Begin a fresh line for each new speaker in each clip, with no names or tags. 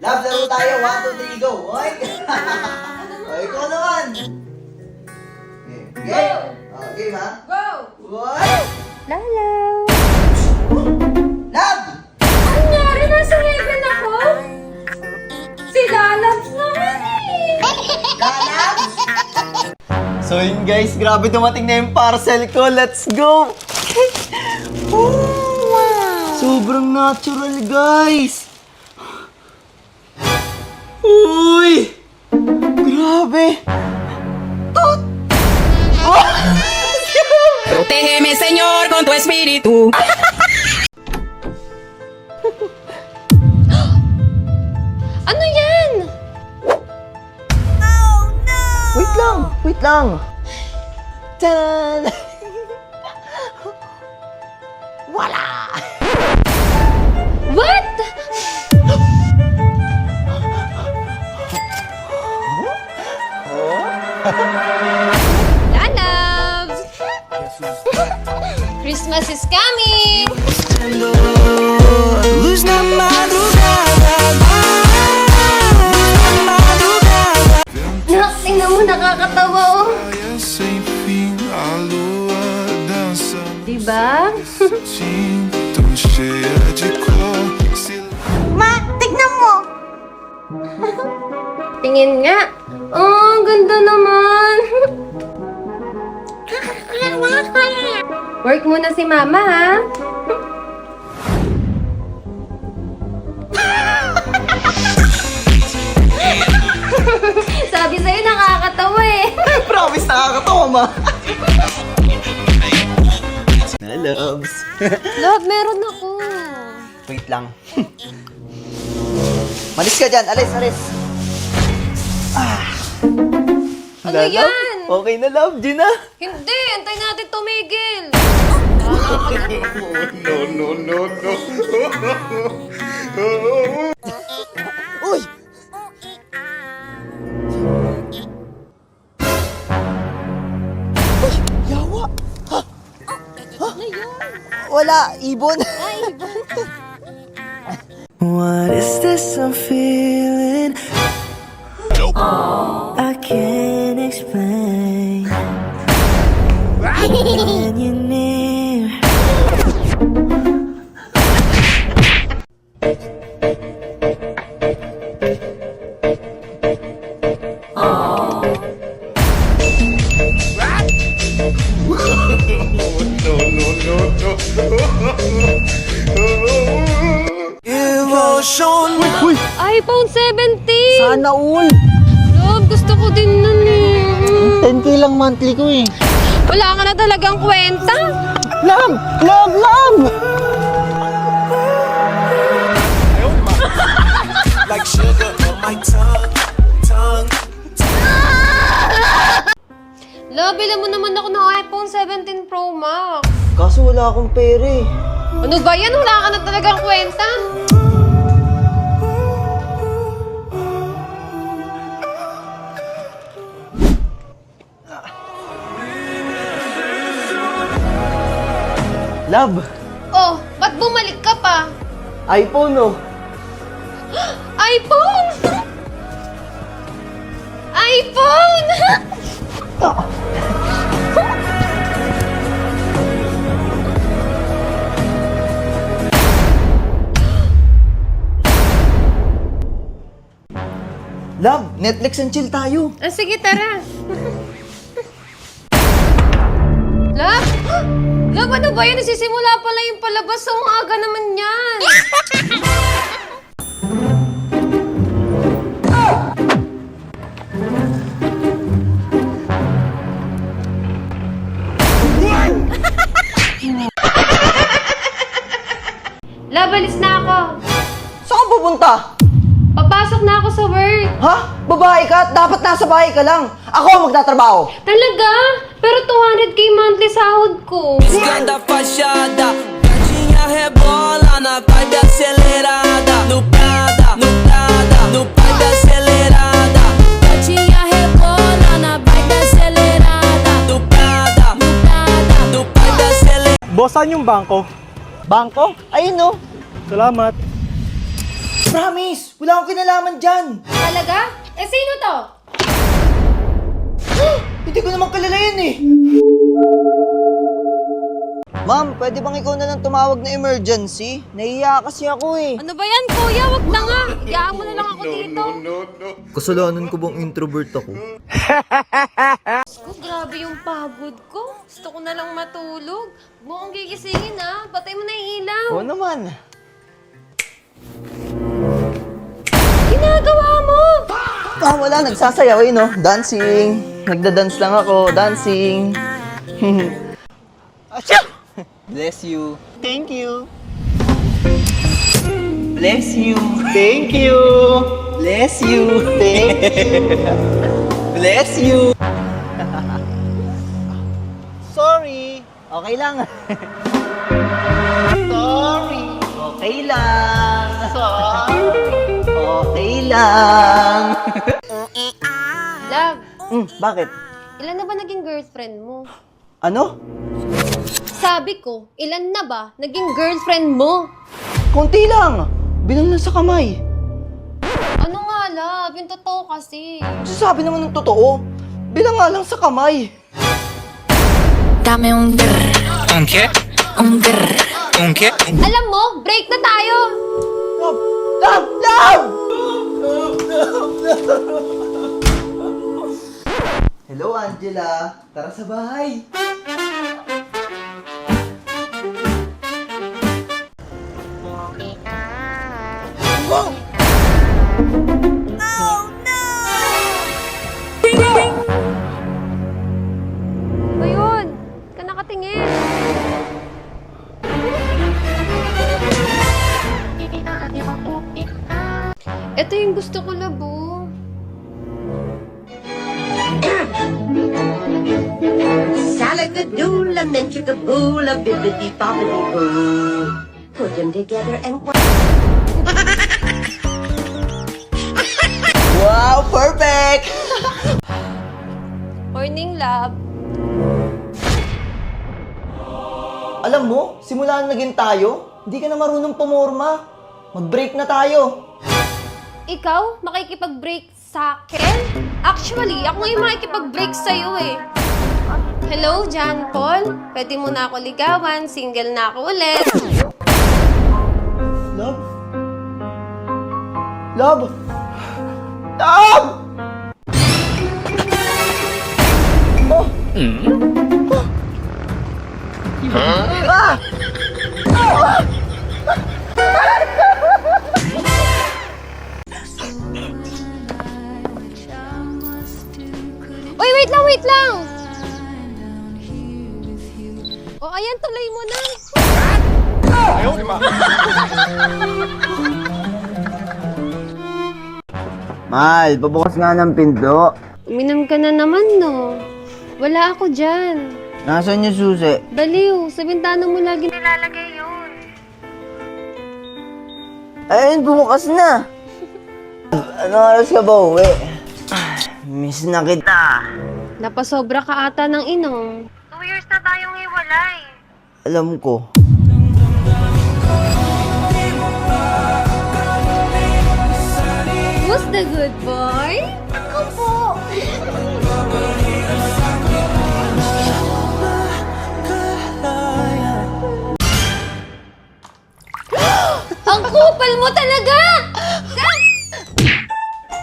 Love, laro tayo. 1, 2, 3, go. Oy! O, ikaw naman. Game. Oh, game ha?
Go!
Oy!
Lala!
Love!
Ang nangyari? Nasa heaven ako? Si Lalabs naman eh!
Love!
So yun guys, grabe dumating na yung parcel ko. Let's go! Sobrang natural guys! Uy! Grabe!
Protégeme, Señor, con tu espíritu.
Ano yan?
Wait lang! Tadan! Wala!
What? Lalabs! Christmas is coming! Nak, tingnan mo, nakakatawa oh.
Sem fim, a lua dança
Diba?
tão cheia de cor.
Ma, tignan mo!
Tingin nga. Oh, ang ganda naman. Work muna si Mama, ha? Sabi sa'yo, nakakatawa eh.
Promise, nakakatawa ma! Na loves!
Love, meron ako.
Wait lang. Malis ka dyan! Alis!
Ano
Na, love?
yan?
Okay na love, Gina!
Hindi, antay natin tumigil.
Uy! Uy! Yawa! Ha?
Ano yun?
Wala! Ibon!
Ay, iba.
What is this I'm feeling? I can't explain. When you're near.
Emotion.
Uy!
iPhone 17!
Sana all!
Love, gusto ko din nun eh.
10k lang monthly ko eh.
Wala ka na talagang kwenta.
Love! Love! Love!
Like sugar on my tongue.
Love, bilan mo naman ako ng iPhone 17 Pro Max.
Kaso wala akong pera eh.
Ano ba yan? Wala ka na talagang kwenta.
Love!
Oh, ba't bumalik ka pa?
iPhone oh!
iPhone! iPhone!
Love! Netflix and chill tayo!
Ah, sige, tara. Love? Love, ano ba yan? Nasisimula pala yung palabas. So, ang aga naman yan. Love, alis na ako.
Saan ka pupunta?
Papasok na ako sa work.
Ha? Babae ka at dapat nasa bahay ka lang. Ako ang magtatrabaho.
Talaga? Pero 200k monthly sahod ko.
Escanda fachada, gatinha rebola na vibe acelerada. No Prada, no vibe acelerada. Gatinha rebola na vibe acelerada. No Prada, no vibe acelerada.
Boss, saan yung bangko?
Bangko? Ayun no.
Salamat.
Promise! Wala akong kinalaman dyan!
Talaga? Eh, sino to?
Hindi ko naman kilala yan eh! Ma'am, pwede bang ikaw na lang tumawag na emergency? Nahiya kasi ako eh.
Ano ba yan, kuya? Wag na nga. Iyaan mo na lang ako dito.
Kasalanan ko bang introvert ako?
Ko, grabe yung pagod ko. Gusto ko na lang matulog. Huwag mo akong gigisingin, ha? Patay mo na yung ilaw.
Oo naman.
Ginagawa mo!
Ah, wala. Nagsasayaw eh, no? Dancing. Nagda-dance lang ako. Dancing. Achoo! Bless you. Thank you. Bless you. Thank you. Bless you. Thank you. Bless you. Sorry. Okay lang. Sorry. Okay lang. Sorry. Okay lang.
Love,
Bakit?
ilan na ba naging girlfriend mo?
Ano?
Sabi ko, ilan na ba naging girlfriend mo?
Konti lang. Bilang lang sa kamay.
Ano nga, love? Yung totoo kasi.
Sabi naman ng totoo. Bilang nga lang sa kamay.
Dame un grr,
¿Un qué?
un grr.
¿Un qué?
Alam mo, break na tayo!
Love! Love! Love! Hello, Angela. Tara sa bahay. Wow!
Ba yun? Ka nakatingin. Ito yung gusto ko, labo.
Salagadoola, menchikaboola, bibbidi bobbidi boo. Put them together and
Wow! Perfect!
Morning, love.
Alam mo, simula na naging tayo, hindi ka na marunong pumorma. Mag-break na tayo.
Ikaw, makikipag-break sa akin? Actually, ako yung makikipag-break sa'yo eh. Hello, John Paul? Pwede mo na ako ligawan, single na ako ulit.
Love? Love? Love! Oh! Ah!
Uy, wait lang, wait lang! O, ayan, tuloy mo na.
Mahal, pabukas nga ng pinto.
Uminom ka na naman, no? Wala ako dyan.
Nasaan yung susi?
Baliw, sa bintana mo lagi nilalagay yun.
Ayun, bumukas na. Ano oras ka ba uwi? Miss na kita.
Napasobra ka ata ng inom. 2 years na tayong hiwalay.
Alam ko.
Who's the good boy? Ako po. Ang kupal mo talaga!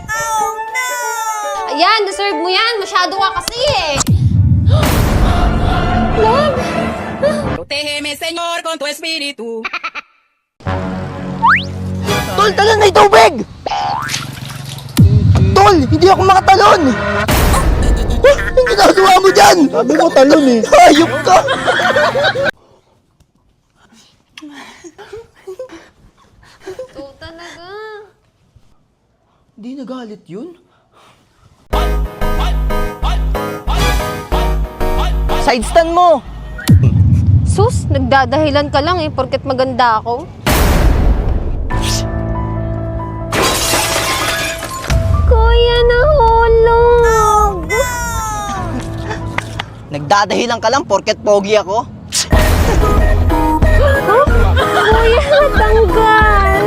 Oh, no! Ayan, deserve mo yan. Masyado ka kasi eh. Love!
Protégeme, Señor, con tu espíritu.
Tol, talon may tubig! Tol, hindi ako makatalon! Ang ginagawa mo dyan? Sabi mo talon eh. Hayop ka!
Ito talaga.
Di nagalit yun? Side stand mo!
Sus, nagdadahilan ka lang eh, porket maganda ako. Kuya, nahulog!
Nagdadahilan ka lang porket pogi ako?
Kuya, natanggal!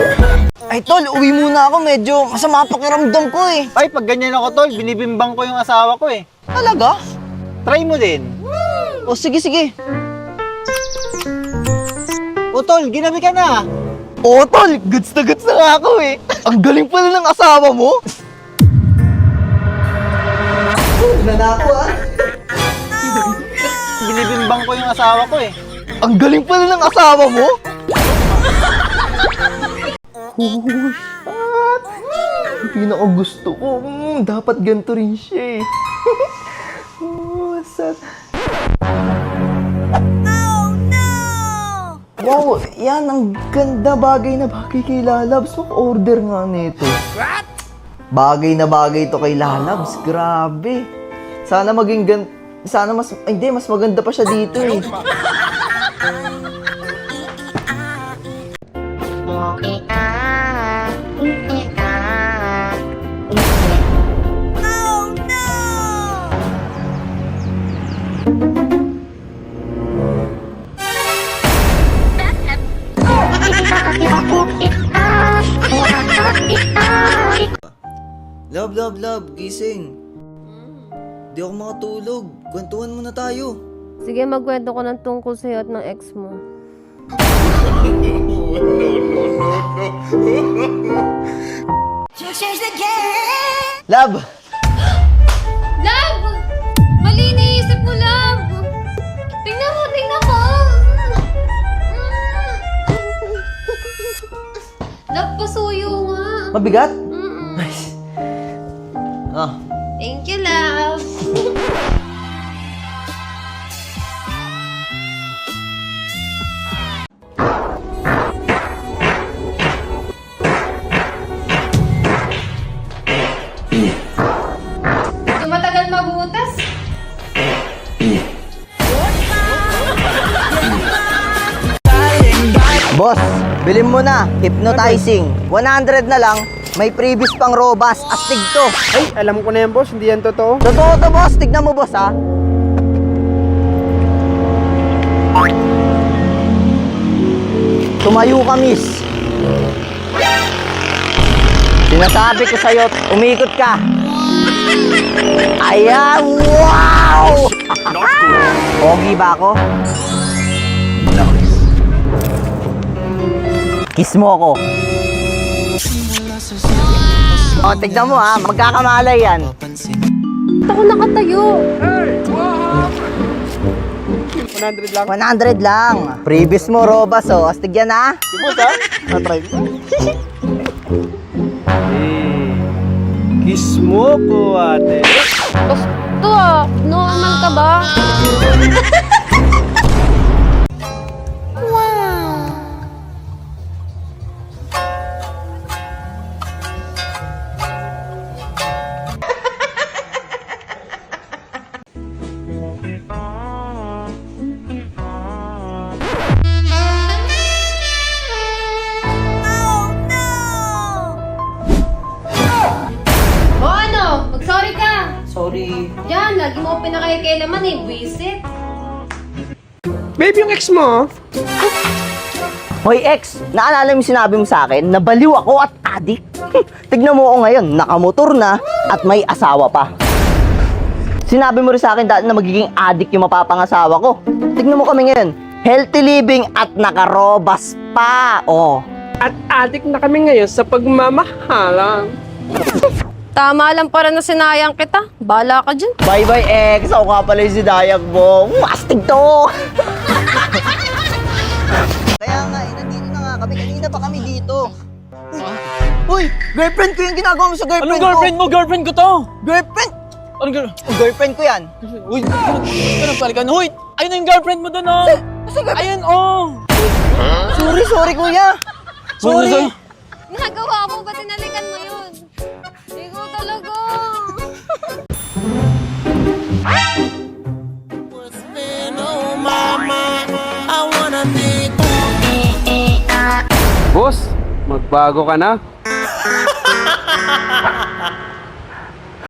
Ay, tol, uwi muna ako. Medyo masama pakiramdam ko eh.
Ay, pag ganyan ako, tol, binibimbang ko yung asawa ko eh.
Talaga?
Try mo din.
O, sige, sige.
O, tol, ginabi ka na.
Oo, tol, goods na nga ako eh. Ang galing pala ng asawa mo.
Nanako ah.
Binibimbang ko yung asawa ko eh.
Ang galing pala ng asawa mo. Ang pinaka-gusto ko. Dapat ganito rin siya eh. Wow, yan ang ganda. Bagay na bagay kay Lalabs. Maka-order nga nito. Bagay na bagay to kay Lalabs. Grabe. Sana maging sana mas, hindi, mas maganda pa siya dito eh. Love, gising. Di ako makatulog. Kwentuhan muna tayo.
Sige, magkwento ko ng tungkol sa'yo at ng ex mo.
Love!
Love! Mali iniisip mo, Love! Tingnan mo, tingnan mo! Love, pasuyo nga.
Mabigat?
Mm-mm.
Nice. Ah.
Thank you, Love. Tumatagal mabutas.
Boss, bilhin mo na. Hypnotizing. 100 na lang. May previous pang robust. Astig to.
Ay, alam ko na yan, boss. Hindi yan totoo.
Totoo to, boss. Tignan mo, boss, ha. Tumayo ka, miss. Sinasabi ko sa'yo, umikot ka. Ayan, wow! Pogi ba ako? Kiss mo ako. O, tignan mo ha, magkakamalay yan.
Ba't ako nakatayo?
100 lang.
100 lang. Previous mo, Robas, oh. Astig yan, ha?
Si boss, ha? Na-try mo. Kiss mo ko, ate.
Gusto ah. Normal ka ba? O ano? Mag-sorry ka.
Sorry.
Yan, lagi mo ako pinakailaman eh. Buisit.
Babe, yung ex mo,
Hoy, ex, naalala mo yung sinabi mo sa akin na baliw ako at adik? Tignan mo ako ngayon, nakamotor na at may asawa pa. Sinabi mo rin sa akin dati na magiging adik yung mapapangasawa ko. Tignan mo kami ngayon, healthy living at nakarobas pa. Oh.
At adik na kami ngayon sa pagmamahalan.
Tama lang para na sinayang kita. Bala ka dyan.
Bye-bye, ex. Ako nga pala yung si Dayak mo. Astig to! Kaya nga, nandito na nga kami. Kanina pa kami dito. Uy, girlfriend ko yung ginagawa mo sa girlfriend
Anong girlfriend mo? Girlfriend ko to.
Girlfriend?
Anong girlfriend?
Girlfriend ko yan.
Uy, anong palikan? Uy, ayun na yung girlfriend mo doon, oh. Ayun, oh.
Sorry, kuya. Sorry.
Nagawa mo, ba't tinalikan mo yun? Ikaw talaga.
Boss, magbago ka na.